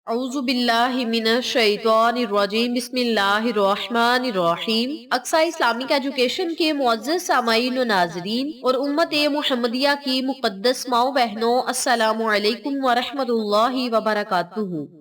اعوذ باللہ من الشیطان الرجیم بسم اللہ الرحمن الرحیم۔ اقصی اسلامک ایجوکیشن کے معزز سامعین و ناظرین اور امت محمدیہ کی مقدس ماؤں بہنوں، السلام علیکم ورحمۃ اللہ وبرکاتہ۔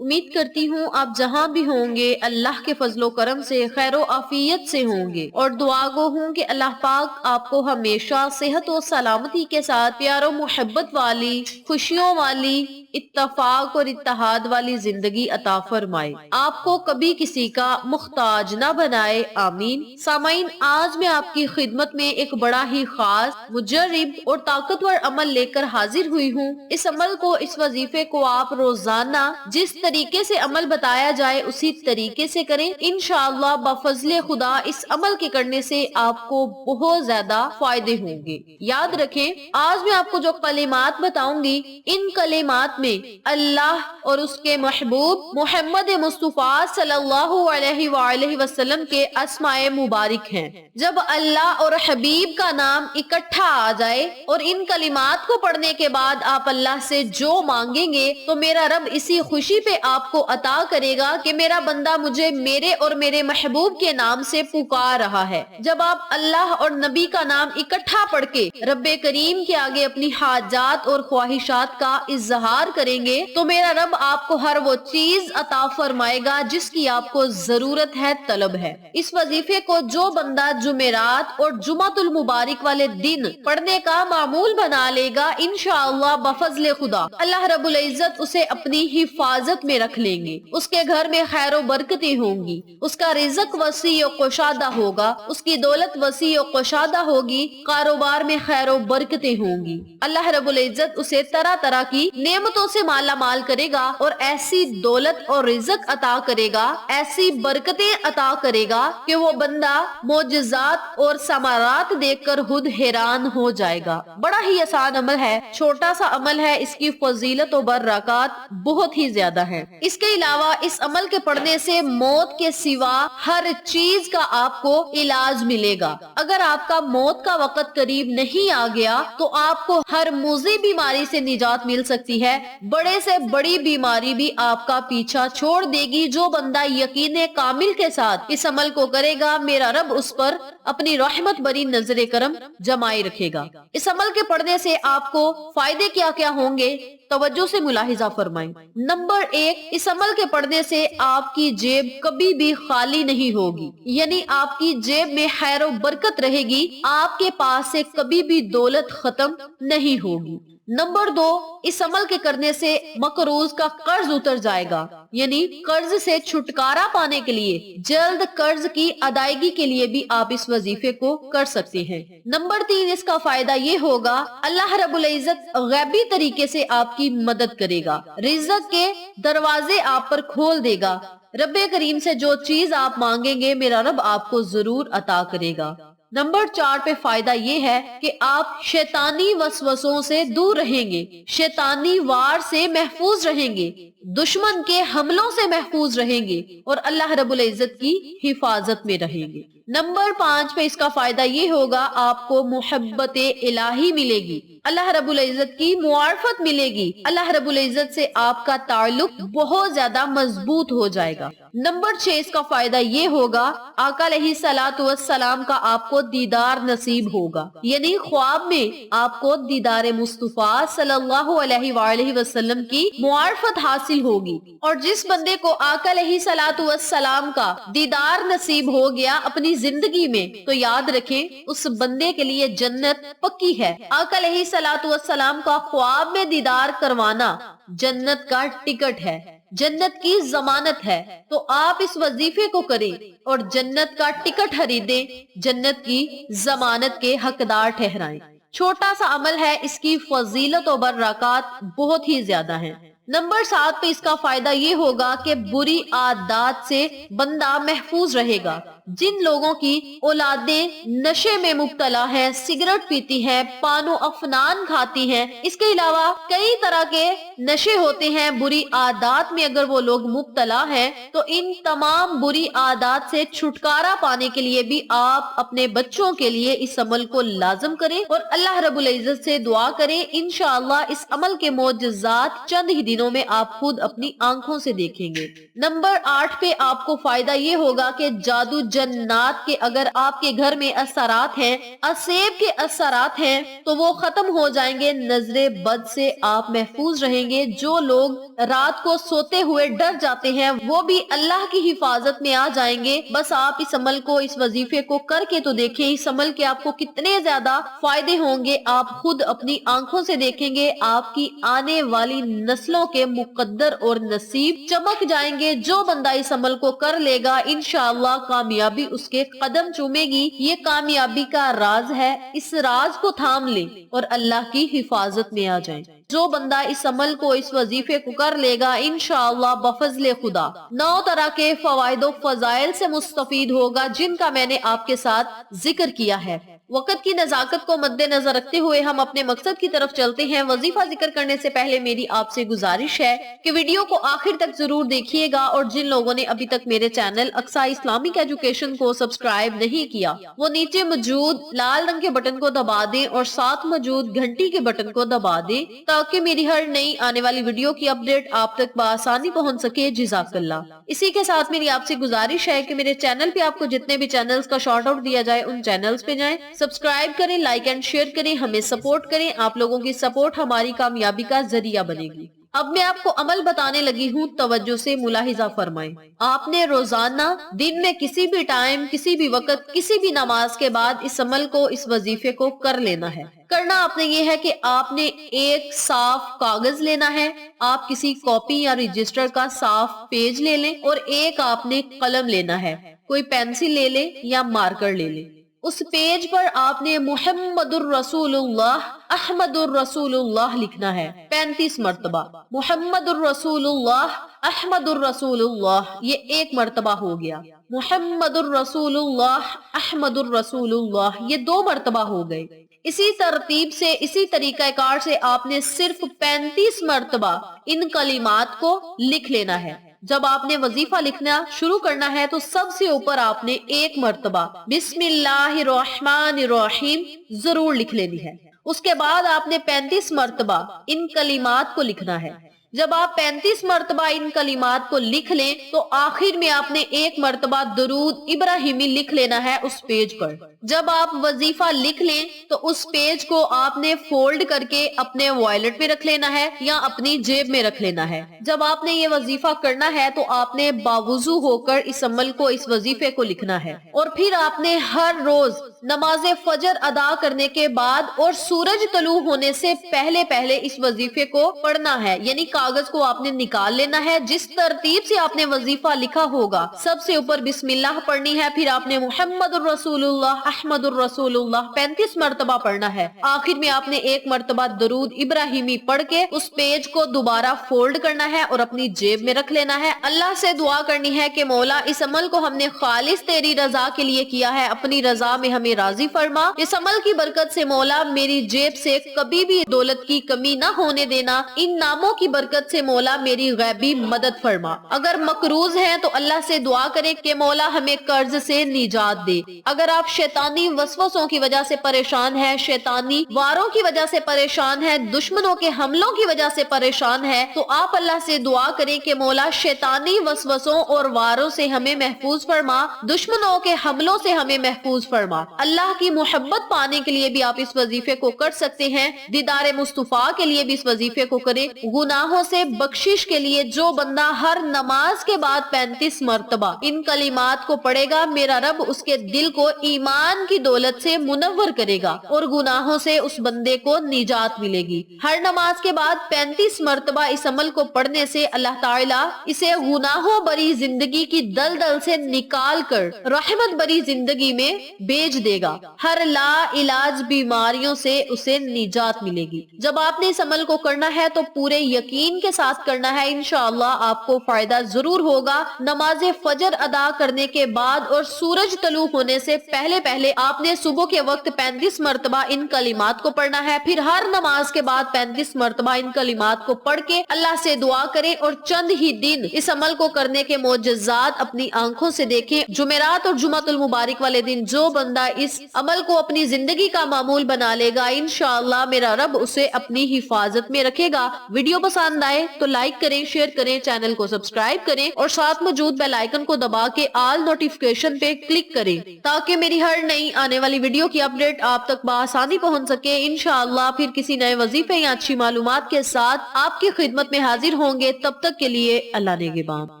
امید کرتی ہوں آپ جہاں بھی ہوں گے اللہ کے فضل و کرم سے خیر و عافیت سے ہوں گے، اور دعا گو ہوں کہ اللہ پاک آپ کو ہمیشہ صحت و سلامتی کے ساتھ پیار و محبت والی، خوشیوں والی، اتفاق اور اتحاد والی زندگی عطا فرمائے، آپ کو کبھی کسی کا محتاج نہ بنائے، آمین۔ سامعین، آج میں آپ کی خدمت میں ایک بڑا ہی خاص، مجرب اور طاقتور عمل لے کر حاضر ہوئی ہوں۔ اس عمل کو، اس وظیفے کو آپ روزانہ جس طریقے سے عمل بتایا جائے اسی طریقے سے کریں، انشاءاللہ بفضل خدا اس عمل کے کرنے سے آپ کو بہت زیادہ فائدے ہوں گے۔ یاد رکھیں، آج میں آپ کو جو کلمات بتاؤں گی، ان کلمات میں اللہ اور اس کے محبوب محمد مصطفیٰ صلی اللہ علیہ وآلہ وسلم کے اسماء مبارک ہیں۔ جب اللہ اور حبیب کا نام اکٹھا آ جائے اور ان کلمات کو پڑھنے کے بعد آپ اللہ سے جو مانگیں گے تو میرا رب اسی خوشی پہ آپ کو عطا کرے گا کہ میرا بندہ مجھے میرے اور میرے محبوب کے نام سے پکار رہا ہے۔ جب آپ اللہ اور نبی کا نام اکٹھا پڑھ کے رب کریم کے آگے اپنی حاجات اور خواہشات کا اظہار کریں گے تو میرا رب آپ کو ہر وہ چیز عطا فرمائے گا جس کی آپ کو ضرورت ہے، طلب ہے۔ اس وظیفے کو جو بندہ جمعرات اور جمعۃ المبارک والے دن پڑھنے کا معمول بنا لے گا، انشاءاللہ بفضل خدا اللہ رب العزت اسے اپنی حفاظت میں رکھ لیں گے۔ اس کے گھر میں خیر و برکتیں ہوں گی، اس کا رزق وسیع و کشادہ ہوگا، اس کی دولت وسیع و کشادہ ہوگی، کاروبار میں خیر و برکتیں ہوں گی۔ اللہ رب العزت اسے طرح طرح کی نعمتوں سے مالا مال کرے گا اور ایسی دولت اور رزق عطا کرے گا، ایسی برکتیں عطا کرے گا کہ وہ بندہ معجزات اور ثمرات دیکھ کر خود حیران ہو جائے گا۔ بڑا ہی آسان عمل ہے، چھوٹا سا عمل ہے، اس کی فضیلت و برکات بہت ہی زیادہ ہے۔ اس کے علاوہ اس عمل کے پڑھنے سے موت کے سوا ہر چیز کا آپ کو علاج ملے گا۔ اگر آپ کا موت کا وقت قریب نہیں آ گیا تو آپ کو ہر موذی بیماری سے نجات مل سکتی ہے، بڑے سے بڑی بیماری بھی آپ کا پیچھا چھوڑ دے گی۔ جو بندہ یقین کامل کے ساتھ اس عمل کو کرے گا، میرا رب اس پر اپنی رحمت بری نظر کرم جمائے رکھے گا۔ اس عمل کے پڑھنے سے آپ کو فائدے کیا کیا ہوں گے، توجہ سے ملاحظہ فرمائیں۔ نمبر 1، اس عمل کے پڑھنے سے آپ کی جیب کبھی بھی خالی نہیں ہوگی، یعنی آپ کی جیب میں خیر و برکت رہے گی، آپ کے پاس سے کبھی بھی دولت ختم نہیں ہوگی۔ نمبر 2، اس عمل کے کرنے سے مقروض کا قرض اتر جائے گا، یعنی قرض سے چھٹکارا پانے کے لیے، جلد قرض کی ادائیگی کے لیے بھی آپ اس وظیفے کو کر سکتے ہیں۔ نمبر 3، اس کا فائدہ یہ ہوگا، اللہ رب العزت غیبی طریقے سے آپ کی مدد کرے گا، رزق کے دروازے آپ پر کھول دے گا۔ رب کریم سے جو چیز آپ مانگیں گے، میرا رب آپ کو ضرور عطا کرے گا۔ نمبر 4 پہ فائدہ یہ ہے کہ آپ شیطانی وسوسوں سے دور رہیں گے، شیطانی وار سے محفوظ رہیں گے، دشمن کے حملوں سے محفوظ رہیں گے اور اللہ رب العزت کی حفاظت میں رہیں گے۔ نمبر 5 پہ اس کا فائدہ یہ ہوگا، آپ کو محبت الہی ملے گی، اللہ رب العزت کی معرفت ملے گی، اللہ رب العزت سے آپ کا تعلق بہت زیادہ مضبوط ہو جائے گا۔ نمبر 6 اس کا فائدہ یہ ہوگا، آقا علیہ الصلوۃ والسلام کا آپ کو دیدار نصیب ہوگا، یعنی خواب میں آپ کو دیدار مصطفیٰ صلی اللہ علیہ وآلہ وسلم کی معرفت حاصل ہوگی، اور جس بندے کو آقا علیہ الصلوۃ والسلام کا دیدار نصیب ہو گیا اپنی زندگی میں، تو یاد رکھیں اس بندے کے لیے جنت پکی ہے۔ آقا علیہ الصلوۃ والسلام کا خواب میں دیدار کروانا جنت کا ٹکٹ ہے، جنت کی ضمانت ہے۔ تو آپ اس وظیفے کو کریں اور جنت کا ٹکٹ خریدیں، جنت کی ضمانت کے حقدار ٹھہرائیں۔ چھوٹا سا عمل ہے، اس کی فضیلت و برکات بہت ہی زیادہ ہیں۔ نمبر 7 پہ اس کا فائدہ یہ ہوگا کہ بری عادات سے بندہ محفوظ رہے گا، جن لوگوں کی اولادیں نشے میں مبتلا ہیں، سگریٹ پیتی ہیں، پان و افنان کھاتی ہیں، اس کے علاوہ کئی طرح کے نشے ہوتے ہیں، بری عادات میں اگر وہ لوگ مبتلا ہیں، تو ان تمام بری عادات سے چھٹکارا پانے کے لیے بھی آپ اپنے بچوں کے لیے اس عمل کو لازم کریں اور اللہ رب العزت سے دعا کریں۔ انشاءاللہ اس عمل کے معجزات چند ہی دنوں میں آپ خود اپنی آنکھوں سے دیکھیں گے۔ نمبر 8 پہ آپ کو فائدہ یہ ہوگا کہ جادو جنات کے اگر آپ کے گھر میں اثرات ہیں، اسیب کے اثرات ہیں، تو وہ ختم ہو جائیں گے، نظر بد سے آپ محفوظ رہیں گے۔ جو لوگ رات کو سوتے ہوئے ڈر جاتے ہیں وہ بھی اللہ کی حفاظت میں آ جائیں گے۔ بس آپ اس عمل کو، اس وظیفے کو کر کے تو دیکھیں، اس عمل کے آپ کو کتنے زیادہ فائدے ہوں گے، آپ خود اپنی آنکھوں سے دیکھیں گے۔ آپ کی آنے والی نسلوں کے مقدر اور نصیب چمک جائیں گے۔ جو بندہ اس عمل کو کر لے گا انشاءاللہ کامیابی اس کے قدم چومے گی۔ یہ کامیابی کا راز ہے، اس راز کو تھام لیں اور اللہ کی حفاظت میں آ جائیں۔ جو بندہ اس عمل کو، اس وظیفے کو کر لے گا انشاءاللہ بفضل خدا 9 طرح کے فوائد و فضائل سے مستفید ہوگا، جن کا میں نے آپ کے ساتھ ذکر کیا ہے۔ وقت کی نزاکت کو مد نظر رکھتے ہوئے ہم اپنے مقصد کی طرف چلتے ہیں۔ وظیفہ ذکر کرنے سے پہلے میری آپ سے گزارش ہے کہ ویڈیو کو آخر تک ضرور دیکھیے گا، اور جن لوگوں نے ابھی تک میرے چینل اقصی اسلامک ایجوکیشن کو سبسکرائب نہیں کیا وہ نیچے موجود لال رنگ کے بٹن کو دبا دیں اور ساتھ موجود گھنٹی کے بٹن کو دبا دیں تاکہ میری ہر نئی آنے والی ویڈیو کی اپڈیٹ آپ تک بآسانی پہنچ سکے۔ جزاک اللہ۔ اسی کے ساتھ میری آپ سے گزارش ہے کہ میرے چینل پہ آپ کو جتنے بھی چینلز کا شارٹ آؤٹ دیا جائے ان چینلز پہ جائیں، سبسکرائب کریں، لائک اینڈ شیئر کریں، ہمیں سپورٹ کریں۔ آپ لوگوں کی سپورٹ ہماری کامیابی کا ذریعہ بنے گی۔ اب میں آپ کو عمل بتانے لگی ہوں، توجہ سے ملاحظہ فرمائیں۔ آپ نے روزانہ دن میں کسی بھی ٹائم، کسی بھی وقت، کسی بھی نماز کے بعد اس عمل کو، اس وظیفے کو کر لینا ہے۔ کرنا آپ نے یہ ہے کہ آپ نے ایک صاف کاغذ لینا ہے، آپ کسی کاپی یا رجسٹر کا صاف پیج لے لیں، اور ایک آپ نے قلم لینا ہے، کوئی پینسل لے لیں یا مارکر لے لیں۔ اس پیج پر آپ نے محمد الرسول اللہ، احمد الرسول اللہ لکھنا ہے 35 مرتبہ۔ محمد الرسول اللہ، احمد الرسول اللہ، یہ ایک مرتبہ ہو گیا۔ محمد الرسول اللہ، احمد الرسول اللہ، یہ 2 مرتبہ ہو گئے۔ اسی ترتیب سے، اسی طریقہ کار سے آپ نے صرف 35 مرتبہ ان کلمات کو لکھ لینا ہے۔ جب آپ نے وظیفہ لکھنا شروع کرنا ہے تو سب سے اوپر آپ نے 1 مرتبہ بسم اللہ الرحمن الرحیم ضرور لکھ لینی ہے۔ اس کے بعد آپ نے 35 مرتبہ ان کلمات کو لکھنا ہے۔ جب آپ 35 مرتبہ ان کلمات کو لکھ لیں تو آخر میں آپ نے 1 مرتبہ درود ابراہیمی لکھ لینا ہے اس پیج پر۔ جب آپ وظیفہ لکھ لیں تو اس پیج کو آپ نے فولڈ کر کے اپنے وائلٹ میں رکھ لینا ہے یا اپنی جیب میں رکھ لینا ہے۔ جب آپ نے یہ وظیفہ کرنا ہے تو آپ نے باوضو ہو کر اس عمل کو، اس وظیفے کو لکھنا ہے، اور پھر آپ نے ہر روز نماز فجر ادا کرنے کے بعد اور سورج طلوع ہونے سے پہلے پہلے اس وظیفے کو پڑھنا ہے۔ یعنی کاغذ کو آپ نے نکال لینا ہے، جس ترتیب سے آپ نے وظیفہ لکھا ہوگا سب سے اوپر بسم اللہ پڑھنی ہے، پھر آپ نے محمد الرسول اللہ، احمد الرسول اللہ 35 مرتبہ پڑھنا ہے۔ آخر میں آپ نے 1 مرتبہ درود ابراہیمی پڑھ کے اس پیج کو دوبارہ فولڈ کرنا ہے اور اپنی جیب میں رکھ لینا ہے۔ اللہ سے دعا کرنی ہے کہ مولا اس عمل کو ہم نے خالص تیری رضا کے لیے کیا ہے، اپنی رضا میں ہمیں راضی فرما۔ اس عمل کی برکت سے مولا میری جیب سے کبھی بھی دولت کی کمی نہ ہونے دینا۔ ان ناموں کی برکت سے مولا میری غیبی مدد فرما۔ اگر مقروض ہیں تو اللہ سے دعا کریں کہ مولا ہمیں قرض سے نجات دے۔ اگر آپ شیطانی وسوسوں کی وجہ سے پریشان ہیں، شیطانی واروں کی وجہ سے پریشان ہیں، دشمنوں کے حملوں کی وجہ سے پریشان ہیں، تو آپ اللہ سے دعا کریں کہ مولا شیطانی وسوسوں اور واروں سے ہمیں محفوظ فرما، دشمنوں کے حملوں سے ہمیں محفوظ فرما۔ اللہ کی محبت پانے کے لیے بھی آپ اس وظیفے کو کر سکتے ہیں، دیدار مصطفیٰ کے لیے بھی اس وظیفے کو کریں، گناہوں سے بخشش کے لیے جو بندہ ہر نماز کے بعد 35 مرتبہ ان کلمات کو پڑھے گا، میرا رب اس کے دل کو ایمان کی دولت سے منور کرے گا اور گناہوں سے اس بندے کو نجات ملے گی۔ ہر نماز کے بعد 35 مرتبہ اس عمل کو پڑھنے سے اللہ تعالیٰ اسے گناہوں بری زندگی کی دلدل سے نکال کر رحمت بری زندگی میں بھیج دے گا، ہر لا علاج بیماریوں سے اسے نجات ملے گی۔ جب آپ نے اس عمل کو کرنا ہے تو پورے یقین یقین کے ساتھ کرنا ہے، انشاءاللہ آپ کو فائدہ ضرور ہوگا۔ نماز فجر ادا کرنے کے بعد اور سورج طلوع ہونے سے پہلے آپ نے صبح کے وقت 35 مرتبہ ان کلمات کو پڑھنا ہے، پھر ہر نماز کے بعد 35 مرتبہ ان کلمات کو پڑھ کے اللہ سے دعا کریں اور چند ہی دن اس عمل کو کرنے کے معجزات اپنی آنکھوں سے دیکھیں۔ جمعرات اور جمعۃ المبارک والے دن جو بندہ اس عمل کو اپنی زندگی کا معمول بنا لے گا، انشاءاللہ میرا رب اسے اپنی حفاظت میں رکھے گا۔ ویڈیو پسند آئے تو لائک کریں، شیئر کریں، چینل کو سبسکرائب کریں اور ساتھ موجود بیل آئیکن کو دبا کے آل نوٹیفیکیشن پہ کلک کریں تاکہ میری ہر نئی آنے والی ویڈیو کی اپڈیٹ آپ تک بآسانی پہنچ سکے۔ انشاءاللہ پھر کسی نئے وظیفے یا اچھی معلومات کے ساتھ آپ کی خدمت میں حاضر ہوں گے، تب تک کے لیے اللہ نگہبان۔